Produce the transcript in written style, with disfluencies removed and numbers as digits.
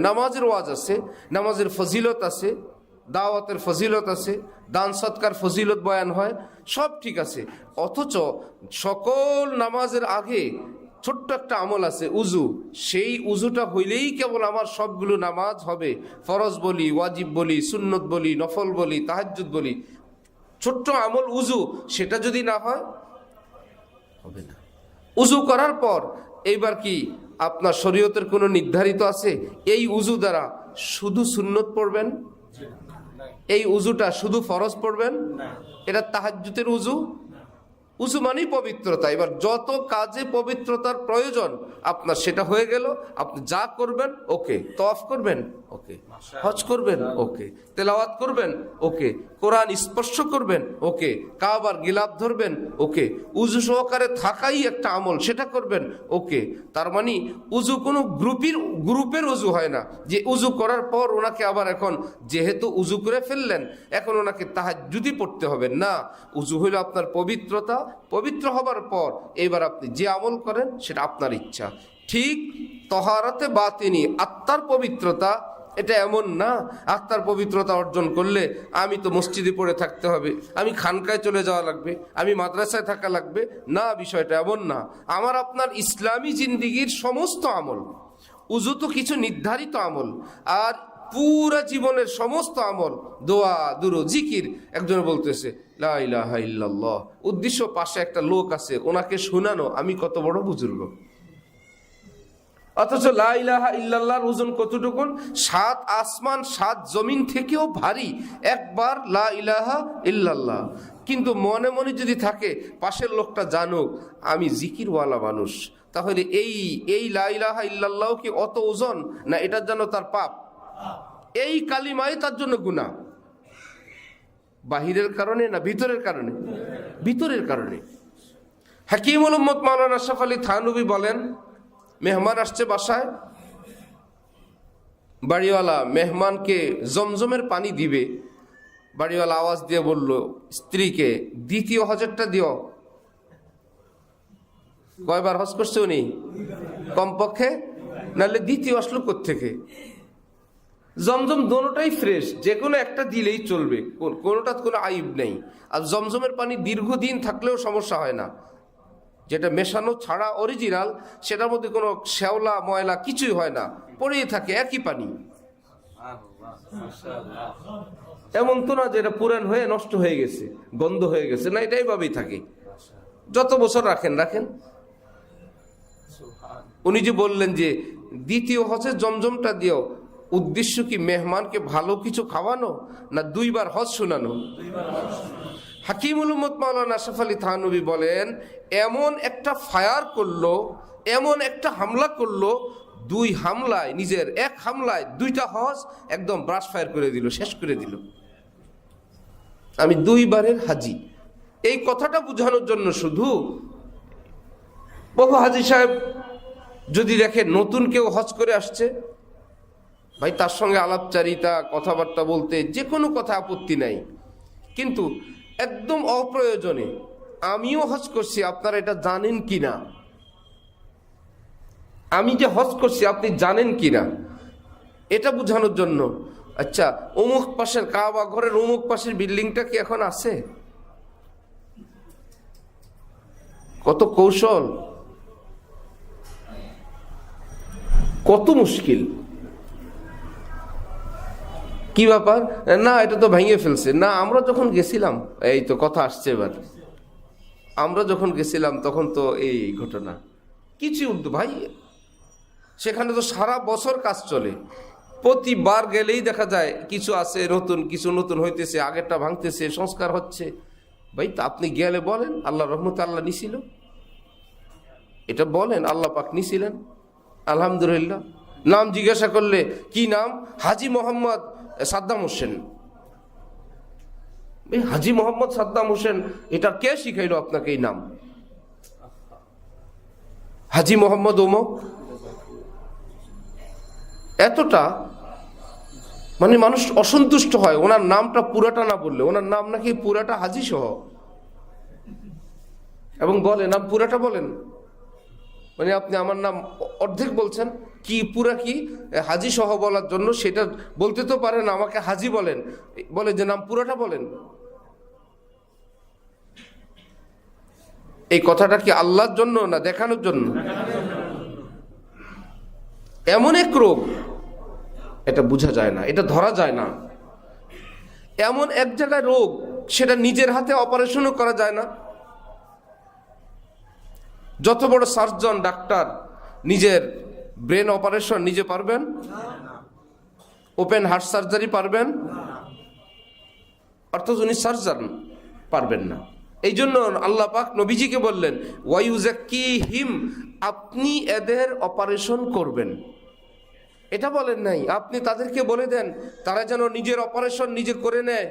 নামাজের ওয়াজ আছে, নামাজের ফজিলত আছে, দাওয়াতের ফজিলত আছে, দান সৎকার ফজিলত বয়ান হয়, সব ঠিক আছে। অথচ সকল নামাজের আগে ছোট্ট একটা আমল আছে, উজু। সেই উজুটা হইলেই কেবল আমার সবগুলো নামাজ হবে। ফরজ বলি, ওয়াজিব বলি, সুন্নত বলি, নফল বলি, তাহাজ্জুদ বলি, ছোট্ট আমল উজু, সেটা যদি না হয় হবে না। উজু করার পর এইবার কি আপনার শরীয়তের কোনো নির্ধারিত আছে এই উজু দ্বারা শুধু সুন্নত পড়বেন, এই উজুটা শুধু ফরজ পড়বেন? এটা তাহাজ্জুদের উজু। উজু মানেই পবিত্রতা। এবার যত কাজে পবিত্রতার প্রয়োজন আপনার সেটা হয়ে গেল। আপনি যা করবেন ওকে, তওয়াফ করবেন ওকে, হজ করবেন ওকে, তেলাওয়াত করবেন ওকে, কোরআন স্পর্শ করবেন ওকে, কাবার গিলাফ ধরবেন ওকে, উজু সহকারে থাকাই একটা আমল, সেটা করবেন ওকে। তার মানে উজু কোনো গ্রুপের উজু হয় না যে উজু করার পর ওনাকে আবার এখন যেহেতু উজু করে ফেললেন এখন ওনাকে তাহাজ্জুদি পড়তে হবে না। উজু হইল আপনার পবিত্রতা, পবিত্র হবার পর এবার আপনি যে আমল করেন সেটা আপনার ইচ্ছা। ঠিক তহারাতে বাতিনি, আত্মার পবিত্রতা, এটা এমন না আত্মার পবিত্রতা অর্জন করলে আমি তো মসজিদে পড়ে থাকতে হবে, আমি খানকায় চলে যাওয়া লাগবে, আমি মাদ্রাসায় থাকা লাগবে না। বিষয়টা এমন না। আমার আপনার ইসলামী জিন্দিগির সমস্ত আমল, উজু তো কিছু নির্ধারিত আমল, আর পুরা জীবনের সমস্ত আমল, দোয়া, দুরূদ, জিকির। একজন বলতেছে লা ইলাহা ইল্লাল্লাহ, উদ্দেশ্য পাশে একটা লোক আছে ওনাকে শোনানো আমি কত বড় বুজুর্গ। অথচ লা ইলাহা ইল্লাল্লাহর ওজন কতটুকুন? ৭ আসমান ৭ জমিন থেকেও ভারী একবার লা ইলাহা ইল্লাল্লাহ। কিন্তু মনে মনে যদি থাকে পাশের লোকটা জানুক আমি জিকিরওয়ালা মানুষ, তাহলে এই লা ইলাহা ইল্লাল্লাহ কি অত ওজন না? এটার জন্য তার পাপ, এই কালিমাই তার জন্য গুনাহ। বাহিরের কারণে না ভিতরের কারণে? ভিতরের কারণে। হাকিমুল উম্মত মাওলানা আশরাফ আলী থানভী বলেন, মেহমান আসছে বাসায়, বাড়িওয়ালা মেহমানকে জমজমের পানি দিবে। বাড়িওয়ালা আওয়াজ দিয়ে বলল স্ত্রীকে, দ্বিতীয় হজরটা দিও। কয়বার হজ করছে উনি? কমপক্ষে, নাহলে দ্বিতীয় আসলো কোত্থেকে? জমজম দোনোটাই ফ্রেশ, যে কোনো একটা দিলেই চলবে, কোনোটা কোনো আইব নেই। আর জমজমের পানি দীর্ঘদিন থাকলেও সমস্যা হয় না। যেটা মেশানো ছাড়া অরিজিনাল, সেটার মধ্যে কোনো শ্যাওলা ময়লা কিছুই হয় না, পড়েই থাকে একই পানি। এমন তো না যে এটা পুরান হয়ে নষ্ট হয়ে গেছে, গন্ধ হয়ে গেছে, না, এটা এইভাবেই থাকে। যত বছর রাখেন রাখেন। উনি যে বললেন যে দ্বিতীয় হজে জমজমটা দিও, উদ্দেশ্য কি মেহমানকে ভালো কিছু খাওয়ানো না 2 বার হজ শোনানো? হাকিমুল উম্মত মাওলানা আশরাফ আলী থানভী বলেন, এমন একটা ফায়ার করলো, এমন একটা হামলা করলো, 2 হামলায়, নিজের 1 হামলায় 2টা হজ একদম ব্রাশ ফায়ার করে দিল, শেষ করে দিল। আমি 2 বারের হাজি। এই কথাটা বোঝানোর জন্য শুধু বহু হাজি সাহেব যদি দেখে নতুন কেউ হজ করে আসছে, ভাই তার সঙ্গে আলাপচারিতা, কথাবার্তা বলতে যে কোনো কথা আপত্তি নাই, কিন্তু একদম অপ্রয়োজনে আমিও হজ করছি আপনারা এটা জানেন কিনা, আমি যে হজ করছি আপনি জানেন কিনা, এটা বোঝানোর জন্য। আচ্ছা, অমুক পাশের কাবা ঘরের অমুক পাশের বিল্ডিংটা কি এখন আছে? কত কৌশল, কত মুশকিল। কি ব্যাপার? না, এটা তো ভেঙে ফেলছে। না, আমরা যখন গেছিলাম, এই তো কথা আসছে এবার, আমরা যখন গেছিলাম তখন তো এই ঘটনা। কিছু উর্দু ভাই, সেখানে তো সারা বছর কাজ চলে, প্রতিবার গেলেই দেখা যায় কিছু আছে নতুন, কিছু নতুন হইতেছে, আগেরটা ভাঙতেছে, সংস্কার হচ্ছে। ভাই তা আপনি গেলে বলেন আল্লাহ রহমতে আল্লাহ নিছিল, এটা বলেন আল্লাহ পাক নিছিলেন, আলহামদুলিল্লাহ। নাম জিজ্ঞাসা করলে কি নাম? হাজি মোহাম্মদ সাদ্দাম হোসেন। হাজি মোহাম্মদ সাদ্দাম হোসেন, এটা কে শিখাইল আপনাকে এই নাম? হাজি মোহাম্মদ ওমক। এতটা মানে মানুষ অসন্তুষ্ট হয় ওনার নামটা পুরাটা না বললে, ওনার নাম নাকি পুরাটা হাজি সহ, এবং বলে নাম পুরাটা বলেন, মানে আপনি আমার নাম অর্ধেক বলছেন। কি পুরা কি হাজি সহ বলার জন্য সেটা বলতে তো পারেন, আমাকে হাজি বলেন, বলে যে নাম পুরাটা বলেন। এই কথাটা কি আল্লাহর জন্য না দেখানোর জন্য? এমন এক রোগ, এটা বোঝা যায় না, এটা ধরা যায় না। এমন এক জায়গায় রোগ, সেটা নিজের হাতে অপারেশনও করা যায় না। যত বড় সার্জন ডাক্তার নিজের ব্রেন অপারেশন নিজে পারবেন? ওপেন হার্ট সার্জারি পারবেন? অর্থাৎ উনি সার্জন পারবেন না। এই জন্য আল্লাহ পাক নবীজিকে বললেন ওয়ায়ুযাক্কিহিম, আপনি এদের অপারেশন করবেন। এটা বলেন নাই আপনি তাদেরকে বলে দেন তারা যেন নিজের অপারেশন নিজে করে নেয়।